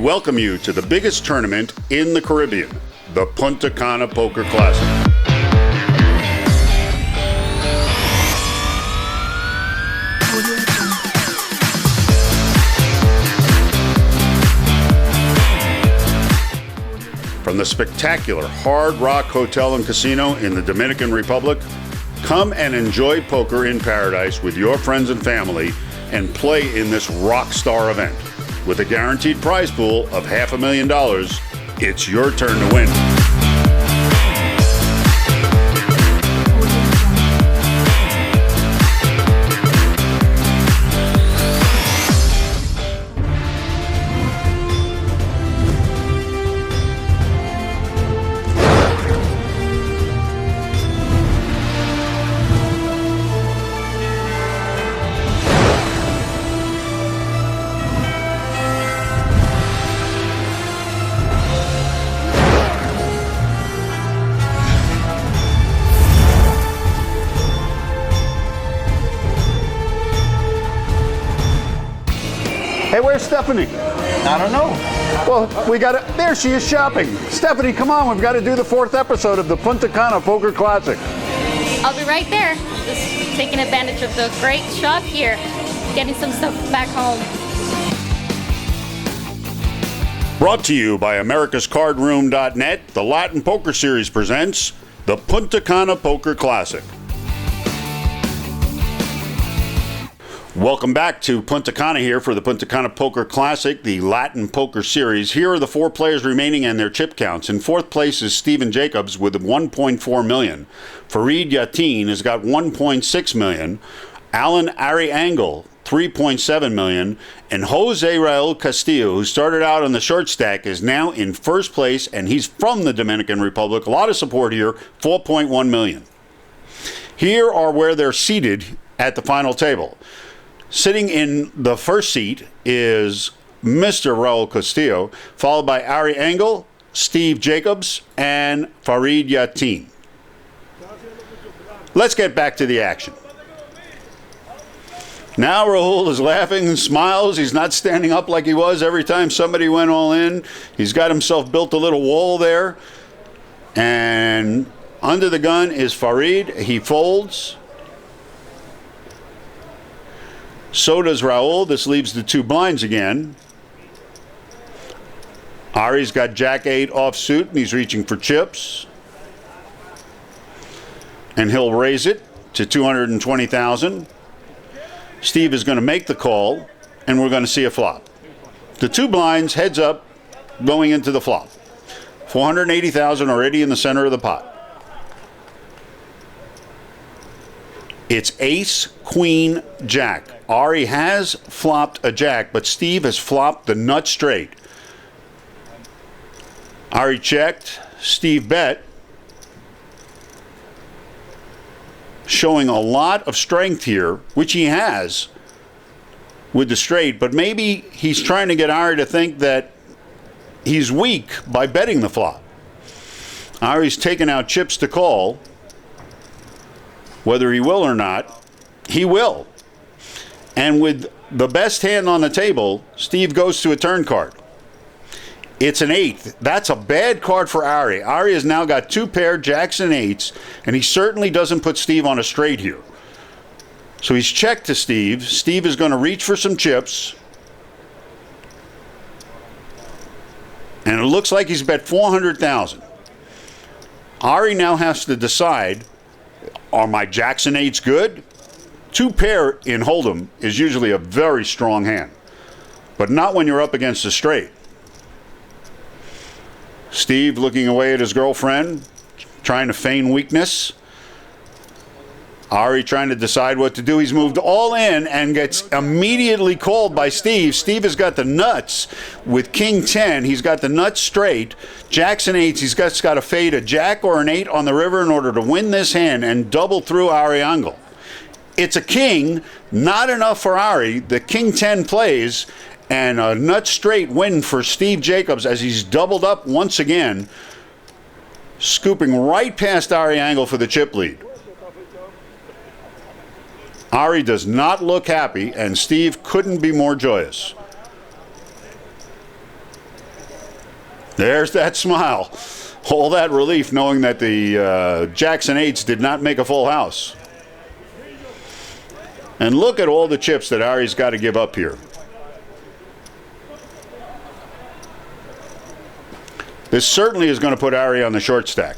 welcome you to the biggest tournament in the Caribbean, the Punta Cana Poker Classic. From the spectacular Hard Rock Hotel and Casino in the Dominican Republic, come and enjoy poker in paradise with your friends and family and play in this rock star event. With a guaranteed prize pool of $500,000, it's your turn to win. Hey, where's Stephanie? I don't know. Well, we got to, there she is shopping. Stephanie, come on, we've got to do the 4th episode of the Punta Cana Poker Classic. I'll be right there. Just taking advantage of the great shop here, getting some stuff back home. Brought to you by AmericasCardRoom.net, the Latin Poker Series presents the Punta Cana Poker Classic. Welcome back to Punta Cana here for the Punta Cana Poker Classic, the Latin Poker Series. Here are the 4 players remaining and their chip counts. In 4th place is Stephen Jacobs with $1.4 million. Farid Yatin has got $1.6 million. Alan Ariangle, $3.7 million. And Jose Raul Castillo, who started out on the short stack, is now in 1st place, and he's from the Dominican Republic. A lot of support here, $4.1 million. Here are where they're seated at the final table. Sitting in the first seat is Mr. Raul Castillo, followed by Ari Engel, Steve Jacobs, and Farid Yatin. Let's get back to the action. Now Raul is laughing and smiles. He's not standing up like he was every time somebody went all in. He's got himself built a little wall there. And under the gun is Farid. He folds. So does Raul. This leaves the 2 blinds again. Ari's got Jack-8 offsuit, and he's reaching for chips. And he'll raise it to $220,000. Steve is going to make the call, and we're going to see a flop. The 2 blinds, heads up, going into the flop. $480,000 already in the center of the pot. It's ace, queen, jack. Ari has flopped a jack, but Steve has flopped the nut straight. Ari checked, Steve bet. Showing a lot of strength here, which he has with the straight, but maybe he's trying to get Ari to think that he's weak by betting the flop. Ari's taken out chips to call. Whether he will or not, he will. And with the best hand on the table, Steve goes to a turn card. It's an 8. That's a bad card for Ari. Ari has now got 2 paired jacks and 8s, and he certainly doesn't put Steve on a straight here. So he's checked to Steve. Steve is going to reach for some chips. And it looks like he's bet $400,000. Ari now has to decide, are my jacks and 8s good? 2 pair in Hold'em is usually a very strong hand, but not when you're up against a straight. Steve looking away at his girlfriend, trying to feign weakness. Ari trying to decide what to do. He's moved all in and gets immediately called by Steve. Steve has got the nuts with King 10. He's got the nuts straight. Jacks and 8s. He's got to fade a jack or an 8 on the river in order to win this hand and double through Ariangle. It's a king, not enough for Ari. The King 10 plays, and a nut straight win for Steve Jacobs as he's doubled up once again, scooping right past Ariangle for the chip lead. Ari does not look happy, and Steve couldn't be more joyous. There's that smile. All that relief knowing that the Jackson 8s did not make a full house. And look at all the chips that Ari's got to give up here. This certainly is going to put Ari on the short stack.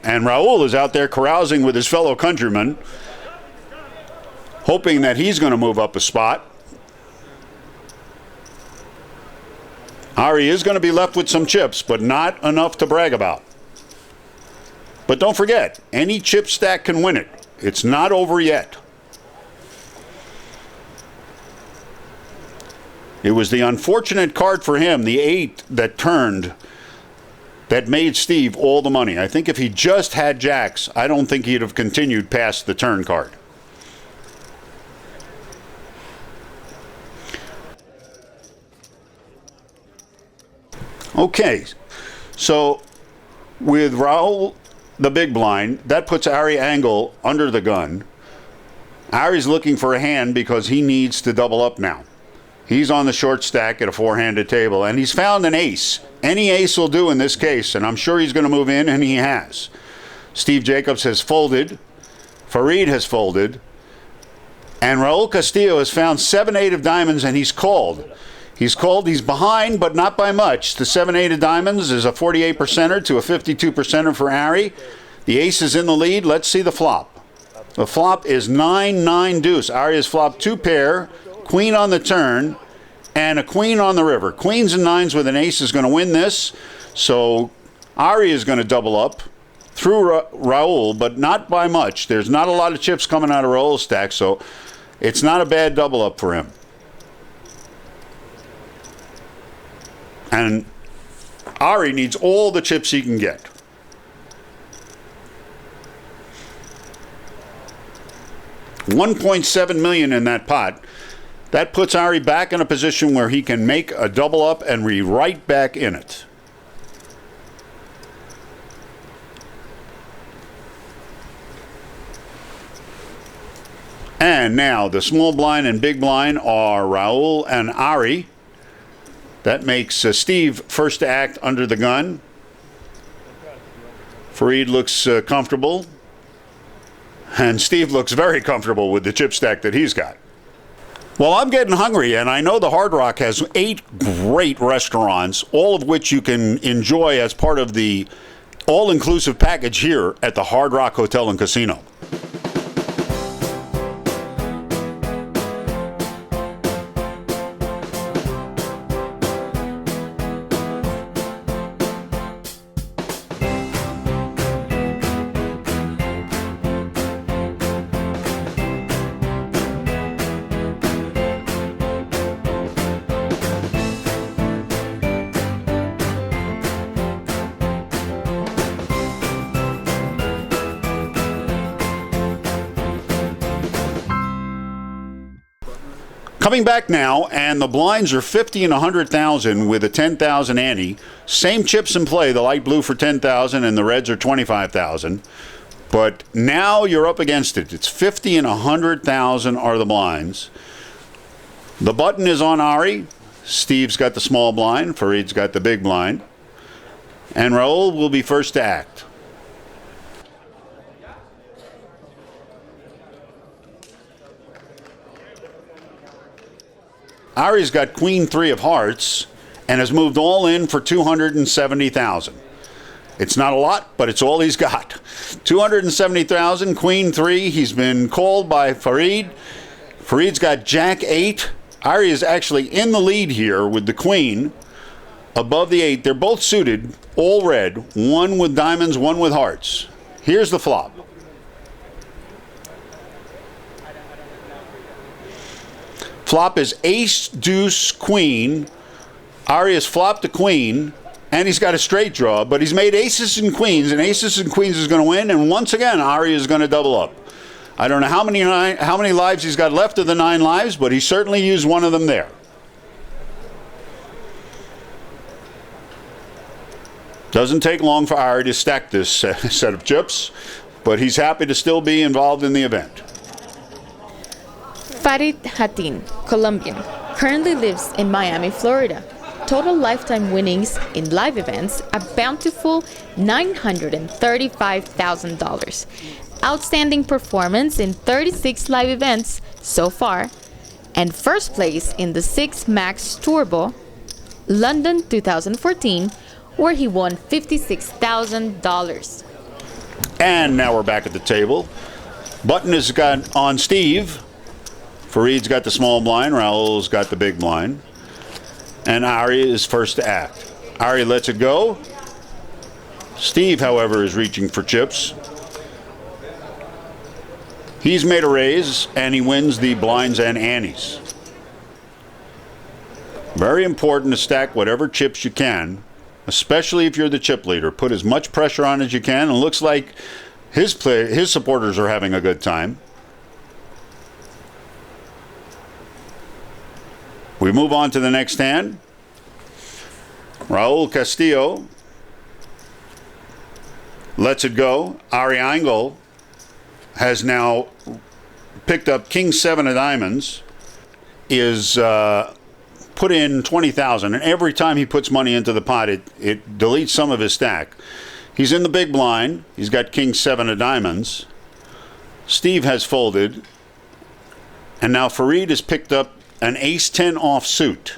And Raul is out there carousing with his fellow countrymen, hoping that he's going to move up a spot. Ari is going to be left with some chips, but not enough to brag about. But don't forget, any chip stack can win it. It's not over yet. It was the unfortunate card for him, the 8 that turned, that made Steve all the money. I think if he just had jacks, I don't think he'd have continued past the turn card. Okay, so with Raul, the big blind, that puts Ari Angle under the gun. Ari's looking for a hand because he needs to double up now. He's on the short stack at a four-handed table, and he's found an ace. Any ace will do in this case, and I'm sure he's going to move in, and he has. Steve Jacobs has folded. Farid has folded. And Raul Castillo has found 7-8 of diamonds, and he's called. He's called. He's behind, but not by much. The 7-8 of diamonds is a 48%er to a 52%er for Ari. The ace is in the lead. Let's see the flop. The flop is 9-9 deuce. Ari has flopped 2 pair. Queen on the turn, and a queen on the river. Queens and nines with an ace is going to win this. So Ari is going to double up through Raul, but not by much. There's not a lot of chips coming out of Raul's stack, so it's not a bad double up for him. And Ari needs all the chips he can get. $1.7 million in that pot. That puts Ari back in a position where he can make a double up and be right back in it. And now the small blind and big blind are Raul and Ari. That makes Steve first to act under the gun. Farid looks comfortable. And Steve looks very comfortable with the chip stack that he's got. Well, I'm getting hungry, and I know the Hard Rock has 8 great restaurants, all of which you can enjoy as part of the all-inclusive package here at the Hard Rock Hotel and Casino. Coming back now, and the blinds are 50 and 100,000 with a 10,000 ante. Same chips in play, the light blue for 10,000 and the reds are 25,000. But now you're up against it. It's 50 and 100,000 are the blinds. The button is on Ari. Steve's got the small blind. Farid's got the big blind. And Raul will be first to act. Ari's got queen 3 of hearts and has moved all in for 270,000. It's not a lot, but it's all he's got. 270,000, queen 3. He's been called by Farid. Farid's got jack 8. Ari is actually in the lead here with the queen above the 8. They're both suited, all red. One with diamonds, one with hearts. Here's the flop. Flop is ace, deuce, queen. Ari has flopped a queen, and he's got a straight draw, but he's made aces and queens is going to win, and once again, Ari is going to double up. I don't know how many lives he's got left of the 9 lives, but he certainly used one of them there. Doesn't take long for Ari to stack this set of chips, but he's happy to still be involved in the event. Farid Hatin, Colombian, currently lives in Miami, Florida. Total lifetime winnings in live events, a bountiful $935,000. Outstanding performance in 36 live events so far, and first place in the 6 Max Turbo, London 2014, where he won $56,000. And now we're back at the table. Button has got on Steve. Farid's got the small blind. Raul's got the big blind. And Ari is first to act. Ari lets it go. Steve, however, is reaching for chips. He's made a raise, and he wins the blinds and antes. Very important to stack whatever chips you can, especially if you're the chip leader. Put as much pressure on as you can. It looks like his supporters are having a good time. We move on to the next hand. Raul Castillo lets it go. Ari Engel has now picked up King 7 of diamonds, is put in 20,000, and every time he puts money into the pot, it deletes some of his stack. He's in the big blind. He's got King 7 of diamonds. Steve has folded, and now Farid has picked up an Ace 10 offsuit.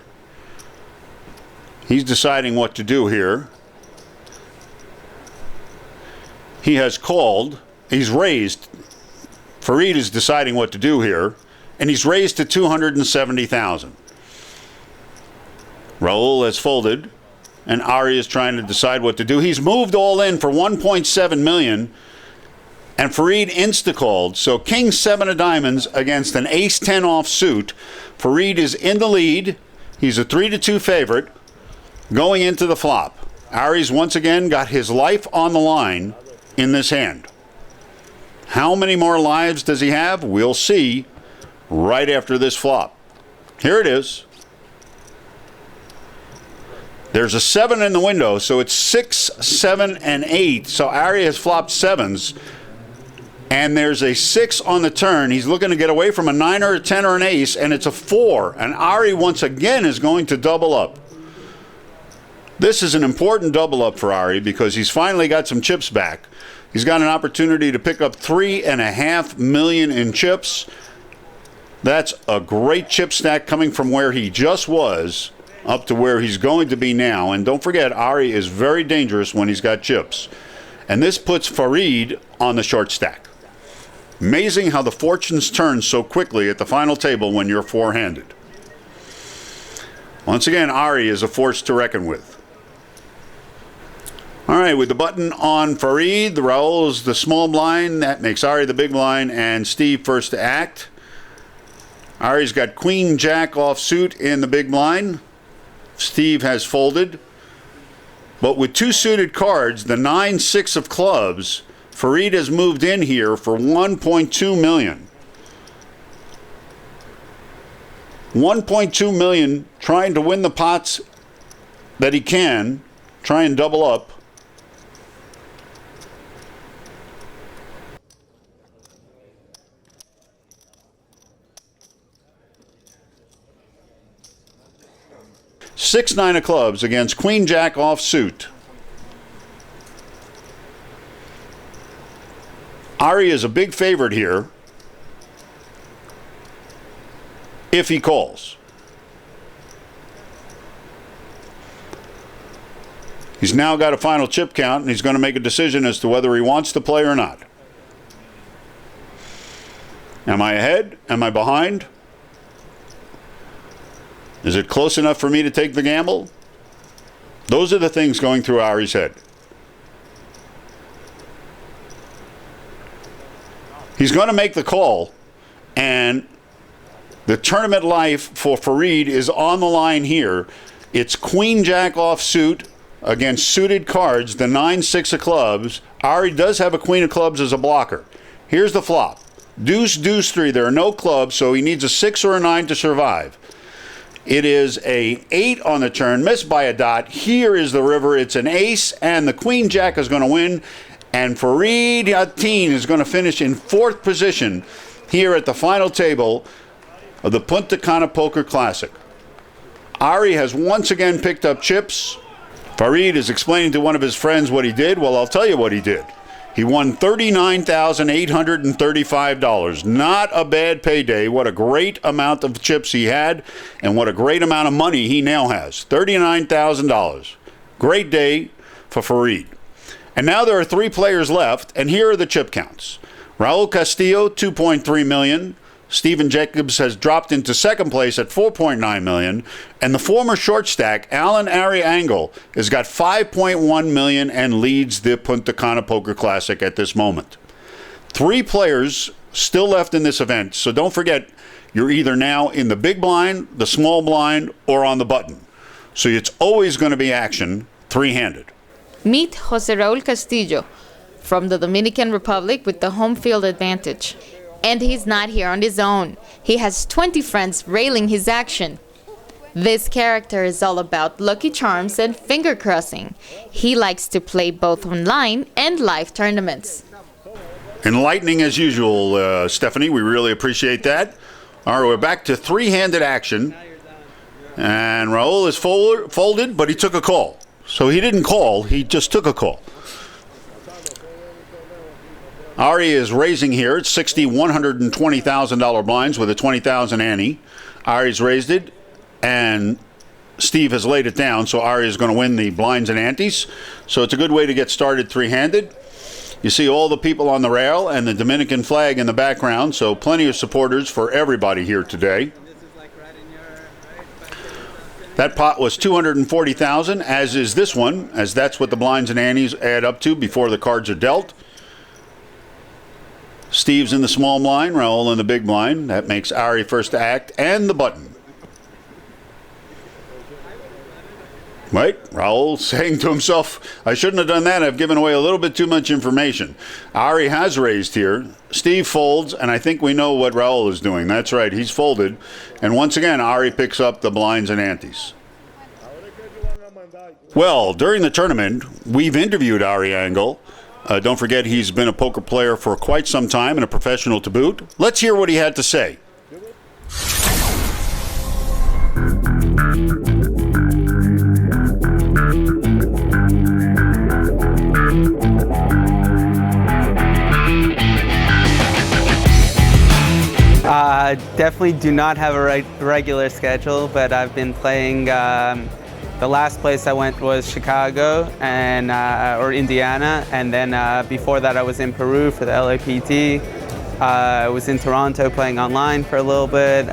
He's deciding what to do here. He has called. He's raised. Farid is deciding what to do here, and he's raised to 270,000. Raul has folded, and Ari is trying to decide what to do. He's moved all in for 1.7 million, and Farid insta-called. So King 7 of diamonds against an Ace 10 offsuit. Farid is in the lead. He's a 3-2 favorite going into the flop. Ari's once again got his life on the line in this hand. How many more lives does he have? We'll see right after this flop. Here it is. There's a 7 in the window, so it's 6, 7, and 8. So Ari has flopped 7s. And there's a 6 on the turn. He's looking to get away from a 9 or a 10 or an ace, and it's a 4. And Ari once again is going to double up. This is an important double up for Ari because he's finally got some chips back. He's got an opportunity to pick up $3.5 million in chips. That's a great chip stack coming from where he just was up to where he's going to be now. And don't forget, Ari is very dangerous when he's got chips. And this puts Farid on the short stack. Amazing how the fortunes turn so quickly at the final table when you're four-handed. Once again, Ari is a force to reckon with. All right, with the button on Farid, the Raul is the small blind. That makes Ari the big blind, and Steve first to act. Ari's got Queen Jack offsuit in the big blind. Steve has folded. But with 2 suited cards, the 9, 6 of clubs, Farid has moved in here for 1.2 million. 1.2 million, trying to win the pots that he can, try and double up. Six, 9 of clubs against Queen Jack offsuit. Ari is a big favorite here if he calls. He's now got a final chip count, and he's going to make a decision as to whether he wants to play or not. Am I ahead? Am I behind? Is it close enough for me to take the gamble? Those are the things going through Ari's head. He's going to make the call, and the tournament life for Farid is on the line here. It's Queen Jack offsuit against suited cards, the 9, 6 of clubs. Ari does have a Queen of clubs as a blocker. Here's the flop. Deuce, deuce, 3. There are no clubs, so he needs a 6 or a 9 to survive. It is a 8 on the turn, missed by a dot. Here is the river. It's an ace, and the Queen Jack is going to win. And Farid Hatin is going to finish in 4th position here at the final table. of the Punta Cana Poker Classic. Ari has once again picked up chips. Farid is explaining to one of his friends what he did. Well, I'll tell you what he did. He won $39,835. Not a bad payday. What a great amount of chips he had, and what a great amount of money he now has. $39,000. Great day for Farid. And now there are 3 players left, and here are the chip counts. Raul Castillo, $2.3 million. Stephen Jacobs has dropped into second place at $4.9 million. And the former short stack, Alan Ariangle, has got $5.1 million and leads the Punta Cana Poker Classic at this moment. 3 players still left in this event, so don't forget, you're either now in the big blind, the small blind, or on the button. So it's always going to be action, 3-handed. Meet Jose Raul Castillo from the Dominican Republic with the home field advantage. And he's not here on his own. He has 20 friends railing his action. This character is all about lucky charms and finger crossing. He likes to play both online and live tournaments. Enlightening as usual, Stephanie. We really appreciate that. All right, we're back to 3-handed action. And Raul is folded, but he took a call. So he didn't call, he just took a call. Ari is raising here at $120,000 blinds with a $20,000 ante. Ari's raised it, and Steve has laid it down, so Ari is going to win the blinds and antes. So it's a good way to get started 3-handed. You see all the people on the rail and the Dominican flag in the background, so plenty of supporters for everybody here today. That pot was $240,000, as is this one, as that's what the blinds and antes add up to before the cards are dealt. Steve's in the small blind, Raul in the big blind. That makes Ari first to act, and the button. Right? Raul saying to himself, I shouldn't have done that. I've given away a little bit too much information. Ari has raised here. Steve folds, and I think we know what Raul is doing. That's right. He's folded. And once again, Ari picks up the blinds and antes. Well, during the tournament, we've interviewed Ariangle. Don't forget, he's been a poker player for quite some time and a professional to boot. Let's hear what he had to say. Definitely do not have a regular schedule, but I've been playing. The last place I went was Chicago and or Indiana, and then before that I was in Peru for the LAPT. I was in Toronto playing online for a little bit,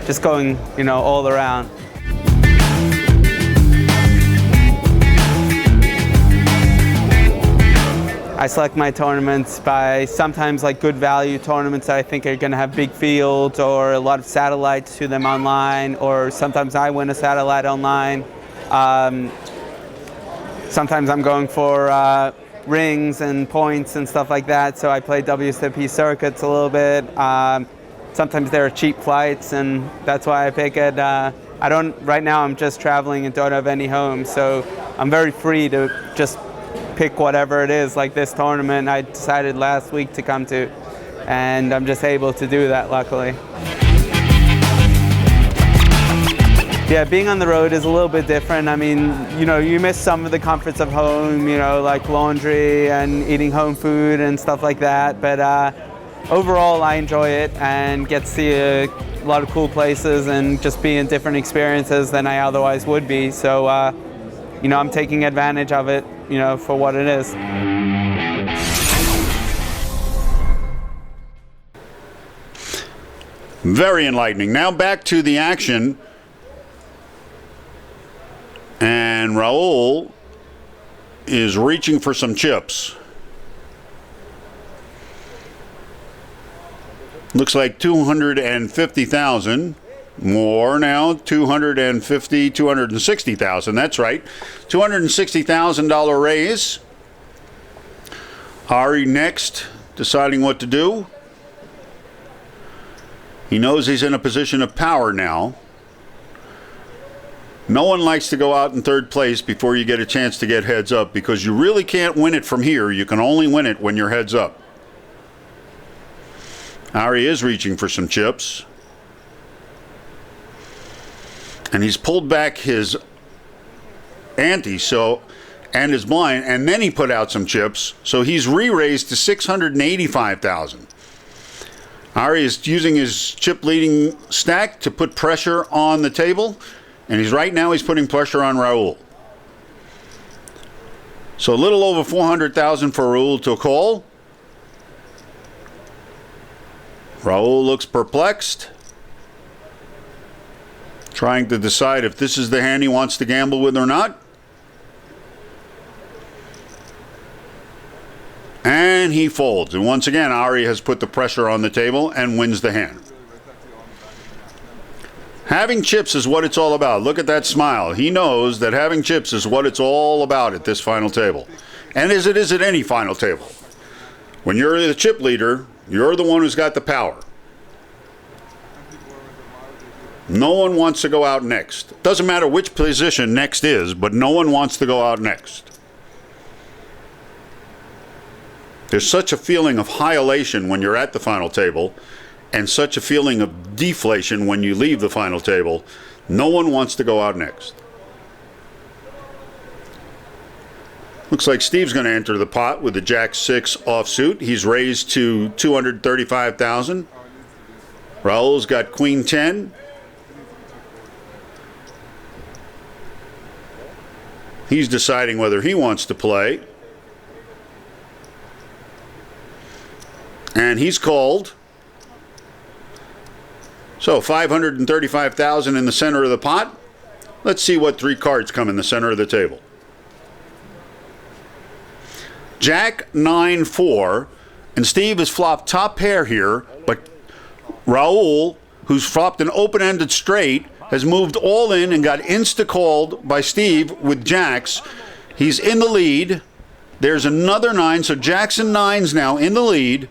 just going, all around. I select my tournaments by sometimes like good value tournaments that I think are going to have big fields or a lot of satellites to them online, or sometimes I win a satellite online. Sometimes I'm going for rings and points and stuff like that, so I play WSOP circuits a little bit. Sometimes there are cheap flights, and that's why I pick it. Right now I'm just traveling and don't have any home, so I'm very free to just pick whatever it is, like this tournament I decided last week to come to, and I'm just able to do that, luckily. Yeah, being on the road is a little bit different. I mean, you miss some of the comforts of home, like laundry and eating home food and stuff like that, but overall I enjoy it and get to see a lot of cool places and just be in different experiences than I otherwise would be, so I'm taking advantage of it, for what it is. Very enlightening. Now back to the action. And Raul is reaching for some chips. Looks like 250,000. More now, 260,000. That's right, $260,000 raise. Ari next, deciding what to do. He knows he's in a position of power now. No one likes to go out in third place before you get a chance to get heads up, because you really can't win it from here. You can only win it when you're heads up. Ari is reaching for some chips. And he's pulled back his ante, and his blind, and then he put out some chips, so he's re-raised to $685,000. Ari is using his chip leading stack to put pressure on the table, and he's putting pressure on Raul. So a little over $400,000 for Raul to call. Raul looks perplexed, trying to decide if this is the hand he wants to gamble with or not. And he folds. And once again, Ari has put the pressure on the table and wins the hand. Having chips is what it's all about. Look at that smile. He knows that having chips is what it's all about at this final table. And as it is at any final table. When you're the chip leader, you're the one who's got the power. No one wants to go out next. Doesn't matter which position next is, but no one wants to go out next. There's such a feeling of high elation when you're at the final table, and such a feeling of deflation when you leave the final table. No one wants to go out next. Looks like Steve's going to enter the pot with the Jack-6 offsuit. He's raised to $235,000. Raul's got Queen-10. He's deciding whether he wants to play. And he's called. So $535,000 in the center of the pot. Let's see what three cards come in the center of the table. Jack 9-4, and Steve has flopped top pair here, but Raul, who's flopped an open-ended straight, has moved all in and got insta-called by Steve with jacks. He's in the lead. There's another 9, so Jackson 9's now in the lead.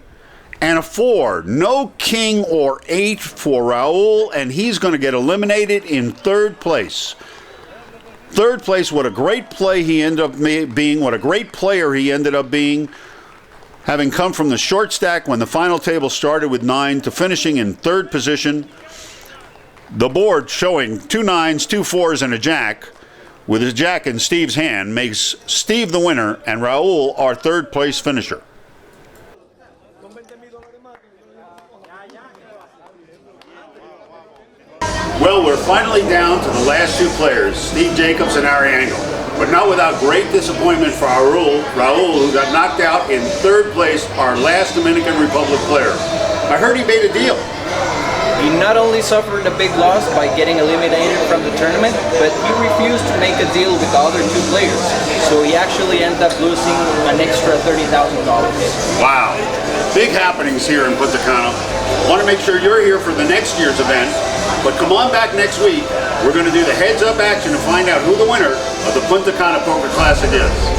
And a 4. No king or 8 for Raul, and he's going to get eliminated in third place. Third place, what a great play he ended up being, what a great player he ended up being, having come from the short stack when the final table started with 9 to finishing in third position. The board showing 2 9s, 2 4s, and a jack, with his jack in Steve's hand, makes Steve the winner and Raul our third place finisher. Well, we're finally down to the last two players, Steve Jacobs and Ari Engel. But not without great disappointment for Raul, who got knocked out in third place, our last Dominican Republic player. I heard he made a deal. He not only suffered a big loss by getting eliminated from the tournament, but he refused to make a deal with the other two players. So he actually ended up losing an extra $30,000. Wow. Big happenings here in Punta Cana. Want to make sure you're here for the next year's event. But come on back next week. We're going to do the heads-up action to find out who the winner of the Punta Cana Poker Classic is.